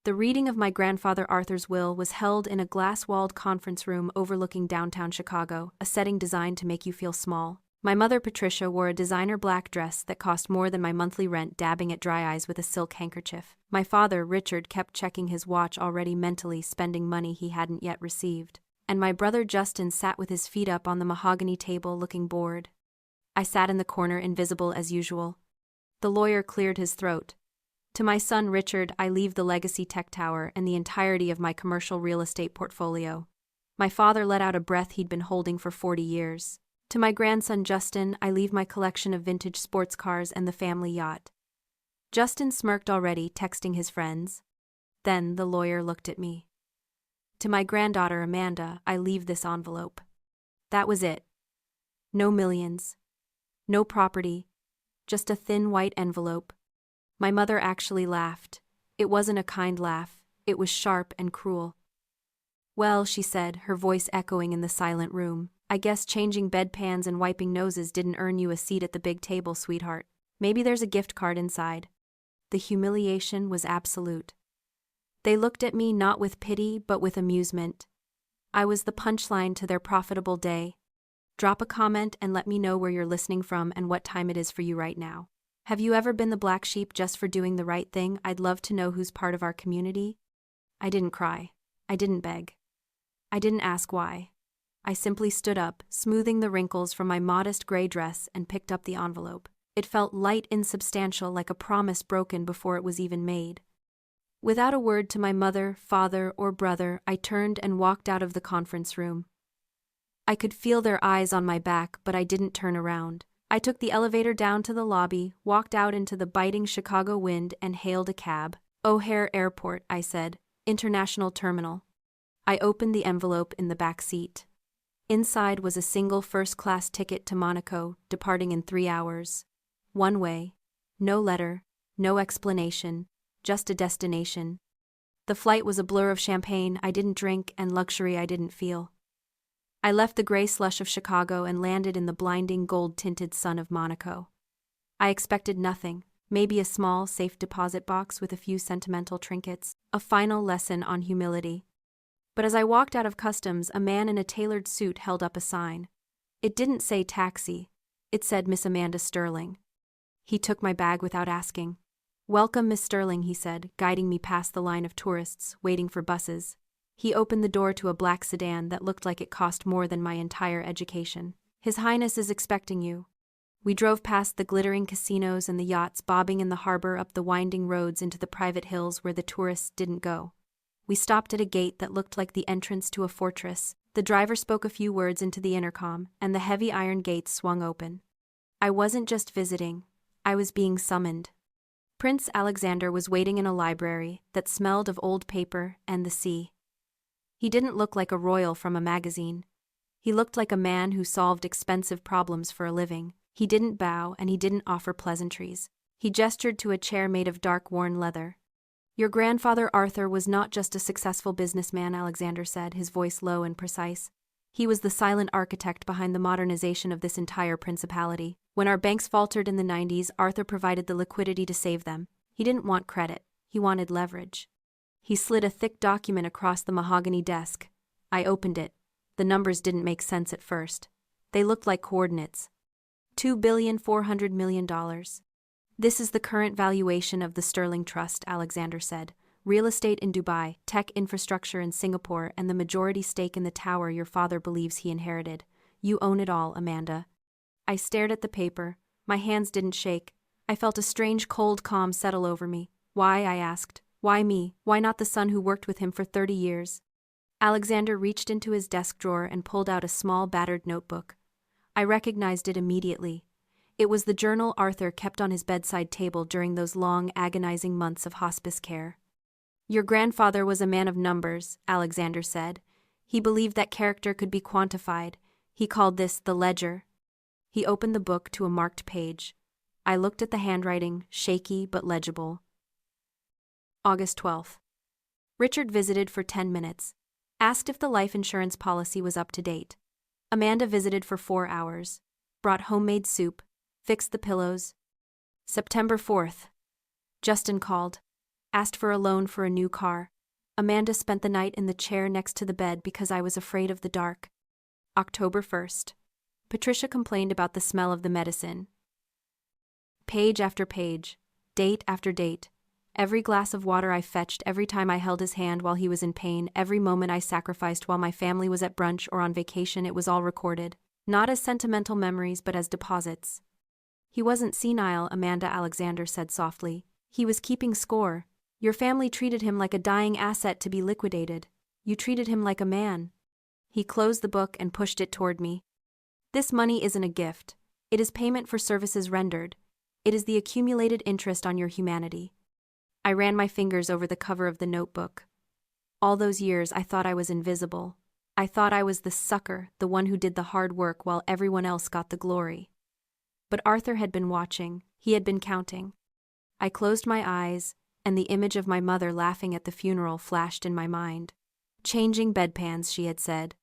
The reading of my grandfather Arthur's will was held in a glass-walled conference room overlooking downtown Chicago, a setting designed to make you feel small. My mother Patricia wore a designer black dress that cost more than my monthly rent, dabbing at dry eyes with a silk handkerchief. My father, Richard, kept checking his watch, already mentally spending money he hadn't yet received. And my brother Justin sat with his feet up on the mahogany table, looking bored. I sat in the corner, invisible as usual. The lawyer cleared his throat. To my son Richard, I leave the legacy tech tower and the entirety of my commercial real estate portfolio. My father let out a breath he'd been holding for 40 years. To my grandson Justin, I leave my collection of vintage sports cars and the family yacht. Justin smirked, already texting his friends. Then the lawyer looked at me. To my granddaughter Amanda, I leave this envelope. That was it. No millions. No property. Just a thin white envelope. My mother actually laughed. It wasn't a kind laugh. It was sharp and cruel. Well, she said, her voice echoing in the silent room, I guess changing bedpans and wiping noses didn't earn you a seat at the big table, sweetheart. Maybe there's a gift card inside. The humiliation was absolute. They looked at me not with pity but with amusement. I was the punchline to their profitable day. Drop a comment and let me know where you're listening from and what time it is for you right now. Have you ever been the black sheep just for doing the right thing? I'd love to know who's part of our community. I didn't cry. I didn't beg. I didn't ask why. I simply stood up, smoothing the wrinkles from my modest gray dress, and picked up the envelope. It felt light, insubstantial, like a promise broken before it was even made. Without a word to my mother, father, or brother, I turned and walked out of the conference room. I could feel their eyes on my back, but I didn't turn around. I took the elevator down to the lobby, walked out into the biting Chicago wind, and hailed a cab. O'Hare Airport, I said. International Terminal. I opened the envelope in the back seat. Inside was a single first-class ticket to Monaco, departing in 3 hours. One way. No letter, no explanation, just a destination. The flight was a blur of champagne I didn't drink and luxury I didn't feel. I left the gray slush of Chicago and landed in the blinding gold-tinted sun of Monaco. I expected nothing, maybe a small, safe deposit box with a few sentimental trinkets, a final lesson on humility. But as I walked out of customs, a man in a tailored suit held up a sign. It didn't say taxi. It said Miss Amanda Sterling. He took my bag without asking. Welcome, Miss Sterling, he said, guiding me past the line of tourists, waiting for buses. He opened the door to a black sedan that looked like it cost more than my entire education. His Highness is expecting you. We drove past the glittering casinos and the yachts bobbing in the harbor, up the winding roads into the private hills where the tourists didn't go. We stopped at a gate that looked like the entrance to a fortress. The driver spoke a few words into the intercom, and the heavy iron gates swung open. I wasn't just visiting. I was being summoned. Prince Alexander was waiting in a library that smelled of old paper and the sea. He didn't look like a royal from a magazine. He looked like a man who solved expensive problems for a living. He didn't bow and he didn't offer pleasantries. He gestured to a chair made of dark worn leather. Your grandfather Arthur was not just a successful businessman, Alexander said, his voice low and precise. He was the silent architect behind the modernization of this entire principality. When our banks faltered in the 90s, Arthur provided the liquidity to save them. He didn't want credit. He wanted leverage. He slid a thick document across the mahogany desk. I opened it. The numbers didn't make sense at first. They looked like coordinates. $2,400,000,000. This is the current valuation of the Sterling Trust, Alexander said. Real estate in Dubai, tech infrastructure in Singapore, and the majority stake in the tower your father believes he inherited. You own it all, Amanda. I stared at the paper. My hands didn't shake. I felt a strange cold calm settle over me. Why, I asked. Why me? Why not the son who worked with him for 30 years? Alexander reached into his desk drawer and pulled out a small battered notebook. I recognized it immediately. It was the journal Arthur kept on his bedside table during those long, agonizing months of hospice care. Your grandfather was a man of numbers, Alexander said. He believed that character could be quantified. He called this the ledger. He opened the book to a marked page. I looked at the handwriting, shaky but legible. August 12th. Richard visited for 10 minutes. Asked if the life insurance policy was up to date. Amanda visited for 4 hours. Brought homemade soup. Fixed the pillows. September 4th. Justin called. Asked for a loan for a new car. Amanda spent the night in the chair next to the bed because I was afraid of the dark. October 1st. Patricia complained about the smell of the medicine. Page after page, date after date. Every glass of water I fetched, every time I held his hand while he was in pain, every moment I sacrificed while my family was at brunch or on vacation, it was all recorded. Not as sentimental memories, but as deposits. He wasn't senile, Amanda Alexander said softly. He was keeping score. Your family treated him like a dying asset to be liquidated. You treated him like a man. He closed the book and pushed it toward me. This money isn't a gift. It is payment for services rendered. It is the accumulated interest on your humanity. I ran my fingers over the cover of the notebook. All those years I thought I was invisible. I thought I was the sucker, the one who did the hard work while everyone else got the glory. But Arthur had been watching. He had been counting. I closed my eyes, and the image of my mother laughing at the funeral flashed in my mind. Changing bedpans, she had said.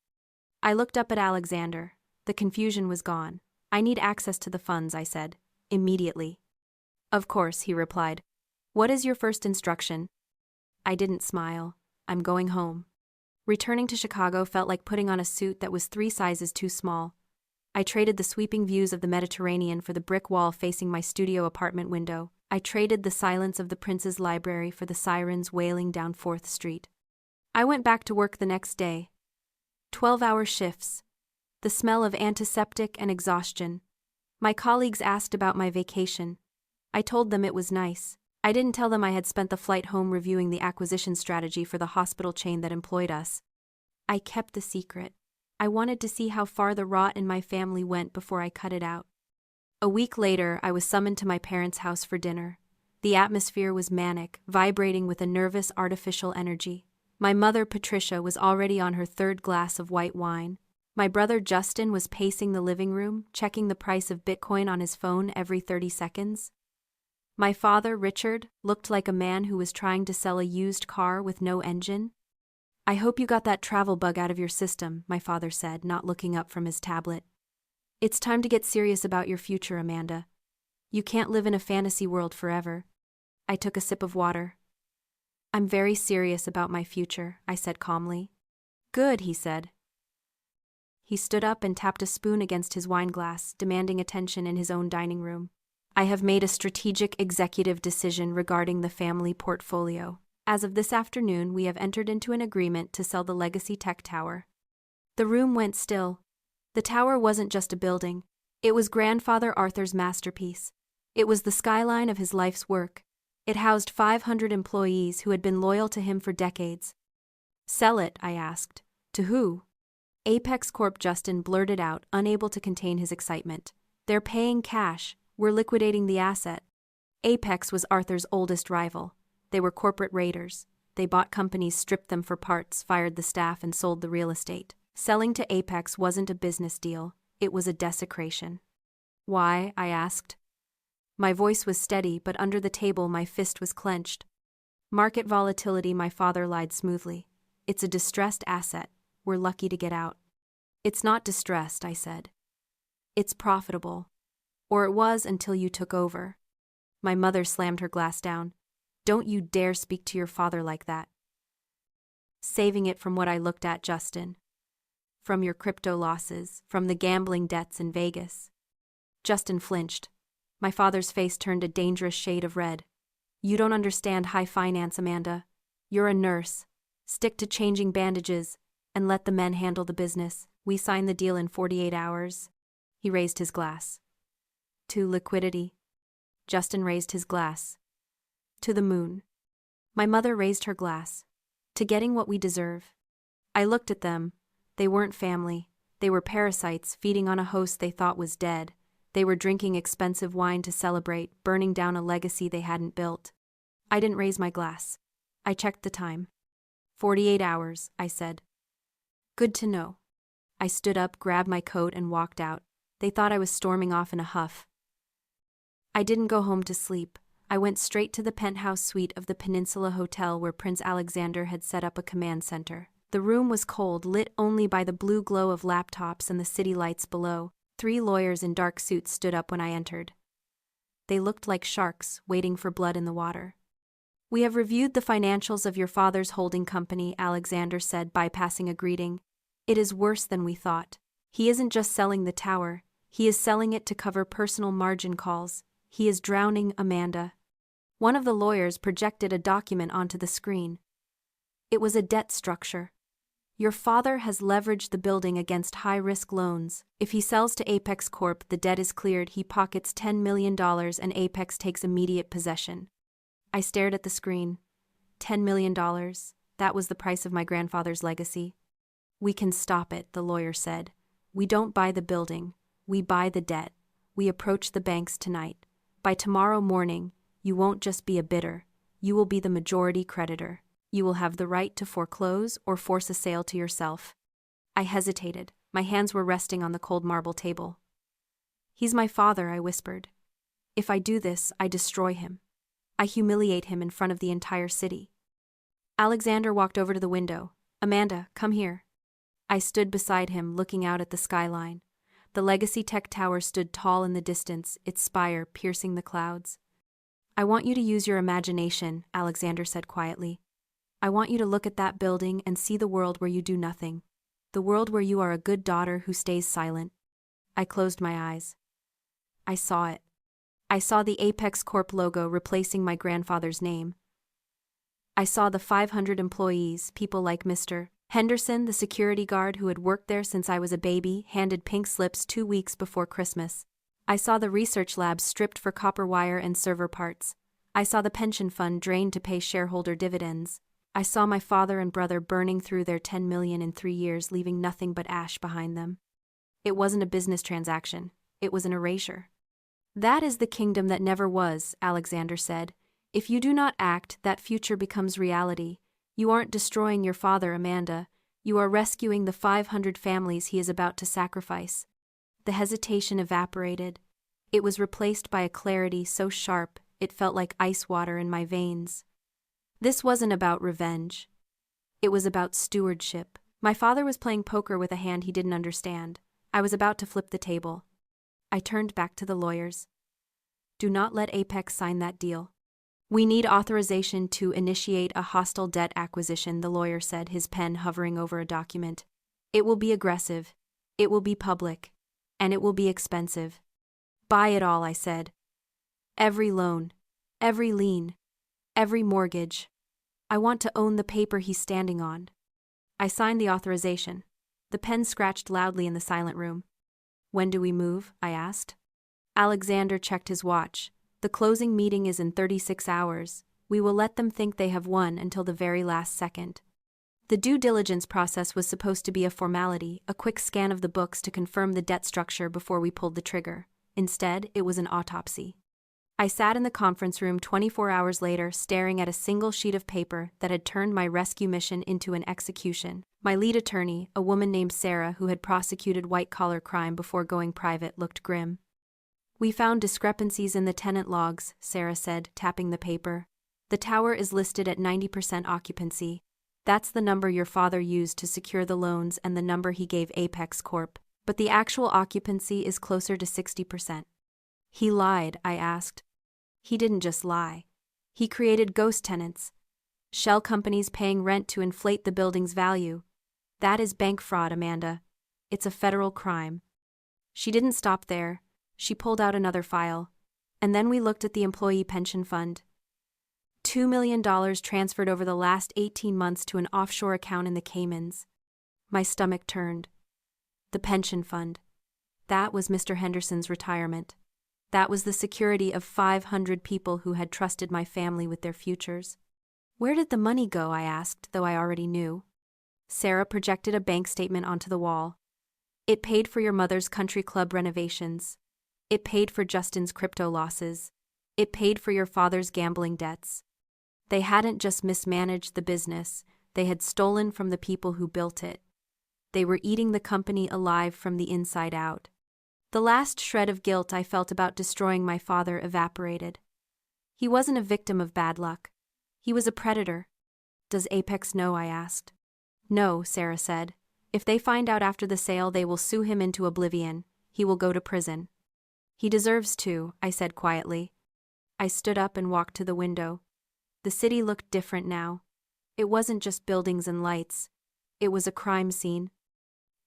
I looked up at Alexander. The confusion was gone. I need access to the funds, I said. Immediately. Of course, he replied. What is your first instruction? I didn't smile. I'm going home. Returning to Chicago felt like putting on a suit that was 3 sizes too small. I traded the sweeping views of the Mediterranean for the brick wall facing my studio apartment window. I traded the silence of the Prince's Library for the sirens wailing down 4th Street. I went back to work the next day. 12-hour shifts. The smell of antiseptic and exhaustion. My colleagues asked about my vacation. I told them it was nice. I didn't tell them I had spent the flight home reviewing the acquisition strategy for the hospital chain that employed us. I kept the secret. I wanted to see how far the rot in my family went before I cut it out. A week later, I was summoned to my parents' house for dinner. The atmosphere was manic, vibrating with a nervous, artificial energy. My mother, Patricia, was already on her 3rd glass of white wine. My brother Justin was pacing the living room, checking the price of Bitcoin on his phone every 30 seconds. My father, Richard, looked like a man who was trying to sell a used car with no engine. I hope you got that travel bug out of your system, my father said, not looking up from his tablet. It's time to get serious about your future, Amanda. You can't live in a fantasy world forever. I took a sip of water. I'm very serious about my future, I said calmly. Good, he said. He stood up and tapped a spoon against his wine glass, demanding attention in his own dining room. I have made a strategic executive decision regarding the family portfolio. As of this afternoon, we have entered into an agreement to sell the Legacy Tech Tower. The room went still. The tower wasn't just a building. It was grandfather Arthur's masterpiece. It was the skyline of his life's work. It housed 500 employees who had been loyal to him for decades. Sell it, I asked. To who? Apex Corp. Justin blurted out, unable to contain his excitement. They're paying cash. We're liquidating the asset. Apex was Arthur's oldest rival. They were corporate raiders. They bought companies, stripped them for parts, fired the staff, and sold the real estate. Selling to Apex wasn't a business deal. It was a desecration. Why? I asked. My voice was steady, but under the table my fist was clenched. Market volatility, my father lied smoothly. It's a distressed asset. We're lucky to get out. It's not distressed, I said. It's profitable. Or it was until you took over. My mother slammed her glass down. Don't you dare speak to your father like that. Saving it from what I looked at, Justin. From your crypto losses, from the gambling debts in Vegas. Justin flinched. My father's face turned a dangerous shade of red. You don't understand high finance, Amanda. You're a nurse. Stick to changing bandages, and let the men handle the business. We signed the deal in 48 hours. He raised his glass. To liquidity. Justin raised his glass. To the moon. My mother raised her glass. To getting what we deserve. I looked at them. They weren't family. They were parasites feeding on a host they thought was dead. They were drinking expensive wine to celebrate, burning down a legacy they hadn't built. I didn't raise my glass. I checked the time. 48 hours, I said. Good to know. I stood up, grabbed my coat, and walked out. They thought I was storming off in a huff. I didn't go home to sleep. I went straight to the penthouse suite of the Peninsula Hotel where Prince Alexander had set up a command center. The room was cold, lit only by the blue glow of laptops and the city lights below. 3 lawyers in dark suits stood up when I entered. They looked like sharks, waiting for blood in the water. We have reviewed the financials of your father's holding company, Alexander said, bypassing a greeting. It is worse than we thought. He isn't just selling the tower, he is selling it to cover personal margin calls. He is drowning Amanda. One of the lawyers projected a document onto the screen. It was a debt structure. Your father has leveraged the building against high-risk loans. If he sells to Apex Corp, the debt is cleared, he pockets $10 million and Apex takes immediate possession. I stared at the screen. $10 million. That was the price of my grandfather's legacy. We can stop it, the lawyer said. We don't buy the building. We buy the debt. We approach the banks tonight. By tomorrow morning, you won't just be a bidder. You will be the majority creditor. You will have the right to foreclose or force a sale to yourself. I hesitated. My hands were resting on the cold marble table. He's my father, I whispered. If I do this, I destroy him. I humiliate him in front of the entire city. Alexander walked over to the window. Amanda, come here. I stood beside him, looking out at the skyline. The Legacy Tech Tower stood tall in the distance, its spire piercing the clouds. I want you to use your imagination, Alexander said quietly. I want you to look at that building and see the world where you do nothing. The world where you are a good daughter who stays silent. I closed my eyes. I saw it. I saw the Apex Corp logo replacing my grandfather's name. I saw the 500 employees, people like Mr. Henderson, the security guard who had worked there since I was a baby, handed pink slips 2 weeks before Christmas. I saw the research labs stripped for copper wire and server parts. I saw the pension fund drained to pay shareholder dividends. I saw my father and brother burning through their $10 million in 3 years, leaving nothing but ash behind them. It wasn't a business transaction. It was an erasure. That is the kingdom that never was, Alexander said. If you do not act, that future becomes reality. You aren't destroying your father, Amanda. You are rescuing the 500 families he is about to sacrifice. The hesitation evaporated. It was replaced by a clarity so sharp, it felt like ice water in my veins. This wasn't about revenge. It was about stewardship. My father was playing poker with a hand he didn't understand. I was about to flip the table. I turned back to the lawyers. Do not let Apex sign that deal. We need authorization to initiate a hostile debt acquisition, the lawyer said, his pen hovering over a document. It will be aggressive. It will be public. And it will be expensive. Buy it all, I said. Every loan. Every lien. Every mortgage. I want to own the paper he's standing on. I signed the authorization. The pen scratched loudly in the silent room. When do we move? I asked. Alexander checked his watch. The closing meeting is in 36 hours. We will let them think they have won until the very last second. The due diligence process was supposed to be a formality, a quick scan of the books to confirm the debt structure before we pulled the trigger. Instead, it was an autopsy. I sat in the conference room 24 hours later, staring at a single sheet of paper that had turned my rescue mission into an execution. My lead attorney, a woman named Sarah who had prosecuted white-collar crime before going private, looked grim. We found discrepancies in the tenant logs, Sarah said, tapping the paper. The tower is listed at 90% occupancy. That's the number your father used to secure the loans and the number he gave Apex Corp. But the actual occupancy is closer to 60%. He lied, I asked. He didn't just lie. He created ghost tenants. Shell companies paying rent to inflate the building's value. That is bank fraud, Amanda. It's a federal crime. She didn't stop there. She pulled out another file. And then we looked at the employee pension fund. $2 million transferred over the last 18 months to an offshore account in the Caymans. My stomach turned. The pension fund. That was Mr. Henderson's retirement. That was the security of 500 people who had trusted my family with their futures. Where did the money go? I asked, though I already knew. Sarah projected a bank statement onto the wall. It paid for your mother's country club renovations. It paid for Justin's crypto losses. It paid for your father's gambling debts. They hadn't just mismanaged the business, they had stolen from the people who built it. They were eating the company alive from the inside out. The last shred of guilt I felt about destroying my father evaporated. He wasn't a victim of bad luck. He was a predator. Does Apex know? I asked. No, Sarah said. If they find out after the sale, they will sue him into oblivion. He will go to prison. He deserves to, I said quietly. I stood up and walked to the window. The city looked different now. It wasn't just buildings and lights. It was a crime scene.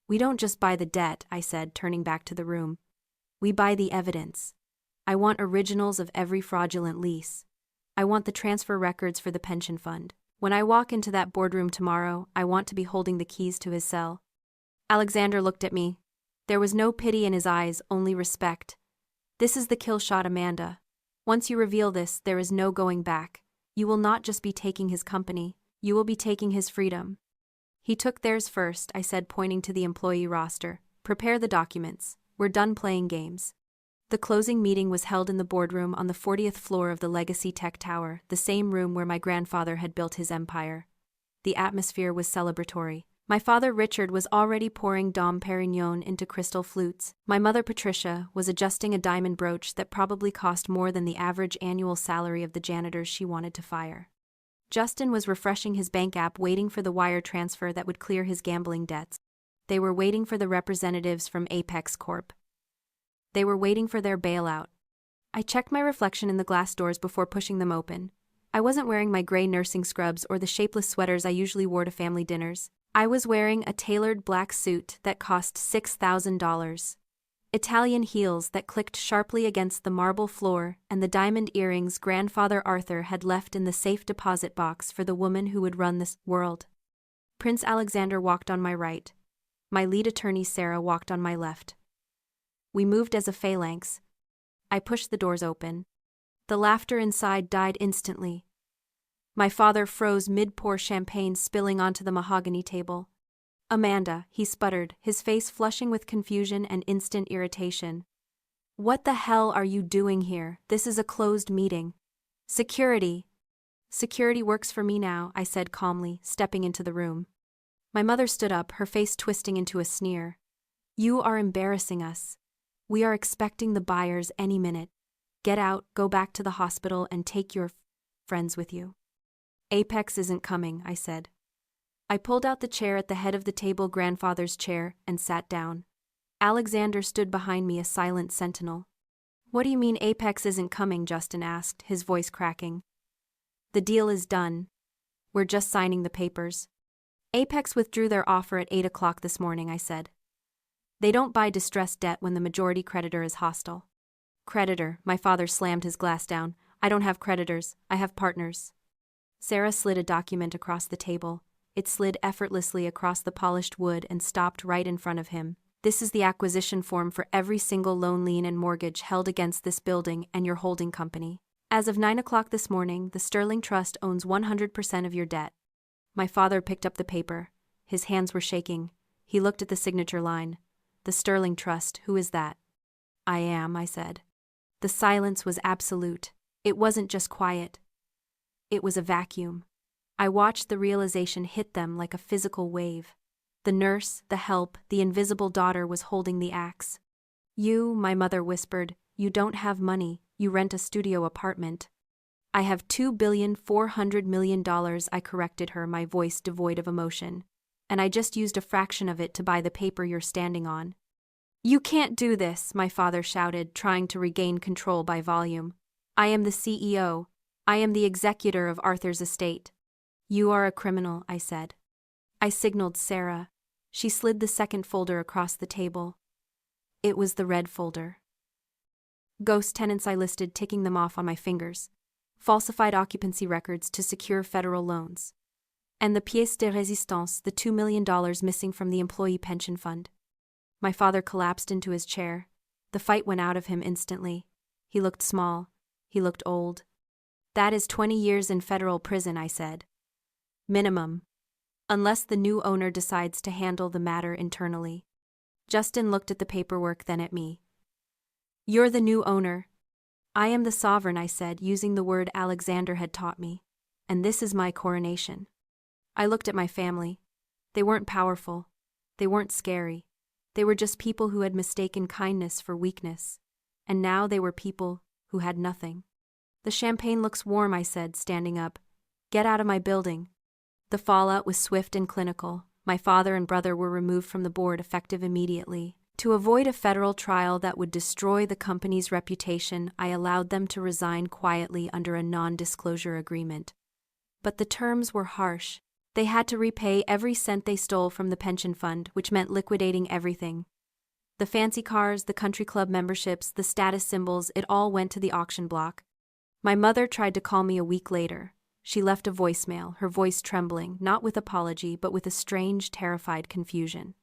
We don't just buy the debt, I said, turning back to the room. We buy the evidence. I want originals of every fraudulent lease. I want the transfer records for the pension fund. When I walk into that boardroom tomorrow, I want to be holding the keys to his cell. Alexander looked at me. There was no pity in his eyes, only respect. This is the kill shot, Amanda. Once you reveal this, there is no going back. You will not just be taking his company, you will be taking his freedom. He took theirs first, I said, pointing to the employee roster. Prepare the documents. We're done playing games. The closing meeting was held in the boardroom on the 40th floor of the Legacy Tech Tower, the same room where my grandfather had built his empire. The atmosphere was celebratory. My father Richard was already pouring Dom Perignon into crystal flutes. My mother Patricia was adjusting a diamond brooch that probably cost more than the average annual salary of the janitors she wanted to fire. Justin was refreshing his bank app, waiting for the wire transfer that would clear his gambling debts. They were waiting for the representatives from Apex Corp. They were waiting for their bailout. I checked my reflection in the glass doors before pushing them open. I wasn't wearing my gray nursing scrubs or the shapeless sweaters I usually wore to family dinners. I was wearing a tailored black suit that cost $6,000. Italian heels that clicked sharply against the marble floor, and the diamond earrings Grandfather Arthur had left in the safe deposit box for the woman who would run this world. Prince Alexander walked on my right. My lead attorney Sarah walked on my left. We moved as a phalanx. I pushed the doors open. The laughter inside died instantly. My father froze mid-pour, champagne spilling onto the mahogany table. Amanda, he sputtered, his face flushing with confusion and instant irritation. What the hell are you doing here? This is a closed meeting. Security. Security works for me now, I said calmly, stepping into the room. My mother stood up, her face twisting into a sneer. You are embarrassing us. We are expecting the buyers any minute. Get out, go back to the hospital, and take your friends with you. Apex isn't coming, I said. I pulled out the chair at the head of the table, grandfather's chair, and sat down. Alexander stood behind me, a silent sentinel. What do you mean Apex isn't coming? Justin asked, his voice cracking. The deal is done. We're just signing the papers. Apex withdrew their offer at 8 o'clock this morning, I said. They don't buy distressed debt when the majority creditor is hostile. Creditor, my father slammed his glass down. I don't have creditors, I have partners. Sarah slid a document across the table. It slid effortlessly across the polished wood and stopped right in front of him. This is the acquisition form for every single loan, lien, and mortgage held against this building and your holding company. As of 9 o'clock this morning, the Sterling Trust owns 100% of your debt. My father picked up the paper. His hands were shaking. He looked at the signature line. The Sterling Trust, who is that? I am, I said. The silence was absolute. It wasn't just quiet. It was a vacuum. I watched the realization hit them like a physical wave. The nurse, the help, the invisible daughter was holding the axe. You, my mother whispered, you don't have money, you rent a studio apartment. I have $2,400,000,000, I corrected her, my voice devoid of emotion. And I just used a fraction of it to buy the paper you're standing on. You can't do this, my father shouted, trying to regain control by volume. I am the CEO. I am the executor of Arthur's estate. You are a criminal, I said. I signaled Sarah. She slid the second folder across the table. It was the red folder. Ghost tenants, I listed, ticking them off on my fingers. Falsified occupancy records to secure federal loans. And the pièce de résistance, the $2 million missing from the employee pension fund. My father collapsed into his chair. The fight went out of him instantly. He looked small. He looked old. That is 20 years in federal prison, I said. Minimum. Unless the new owner decides to handle the matter internally. Justin looked at the paperwork, then at me. You're the new owner. I am the sovereign, I said, using the word Alexander had taught me. And this is my coronation. I looked at my family. They weren't powerful. They weren't scary. They were just people who had mistaken kindness for weakness. And now they were people who had nothing. The champagne looks warm, I said, standing up. Get out of my building. The fallout was swift and clinical. My father and brother were removed from the board, effective immediately. To avoid a federal trial that would destroy the company's reputation, I allowed them to resign quietly under a non-disclosure agreement. But the terms were harsh. They had to repay every cent they stole from the pension fund, which meant liquidating everything. The fancy cars, the country club memberships, the status symbols, it all went to the auction block. My mother tried to call me a week later. She left a voicemail, her voice trembling, not with apology, but with a strange, terrified confusion.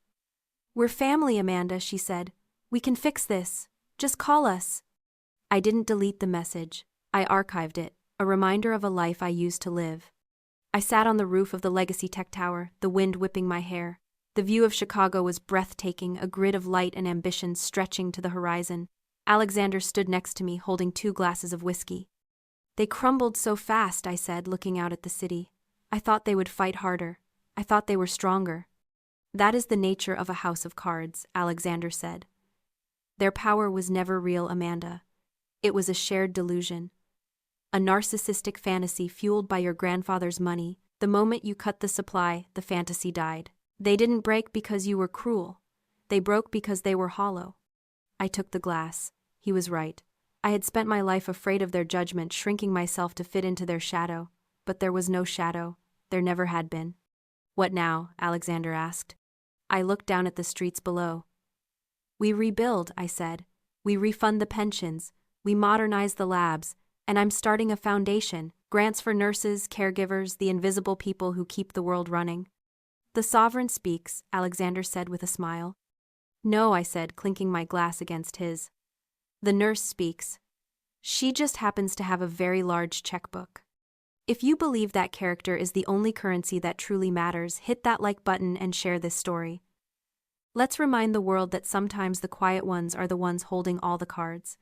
"We're family, Amanda," she said. "We can fix this. Just call us." I didn't delete the message. I archived it, a reminder of a life I used to live. I sat on the roof of the Legacy Tech Tower, the wind whipping my hair. The view of Chicago was breathtaking, a grid of light and ambition stretching to the horizon. Alexander stood next to me, holding 2 glasses of whiskey. "They crumbled so fast," I said, looking out at the city. "I thought they would fight harder. I thought they were stronger." "That is the nature of a house of cards," Alexander said. "Their power was never real, Amanda. It was a shared delusion. A narcissistic fantasy fueled by your grandfather's money. The moment you cut the supply, the fantasy died. They didn't break because you were cruel. They broke because they were hollow." I took the glass. He was right. I had spent my life afraid of their judgment, shrinking myself to fit into their shadow. But there was no shadow. There never had been. "What now?" Alexander asked. I looked down at the streets below. "We rebuild," I said. "We refund the pensions. We modernize the labs. And I'm starting a foundation. Grants for nurses, caregivers, the invisible people who keep the world running." "The sovereign speaks," Alexander said with a smile. "No," I said, clinking my glass against his. "The nurse speaks. She just happens to have a very large checkbook." If you believe that character is the only currency that truly matters, hit that like button and share this story. Let's remind the world that sometimes the quiet ones are the ones holding all the cards.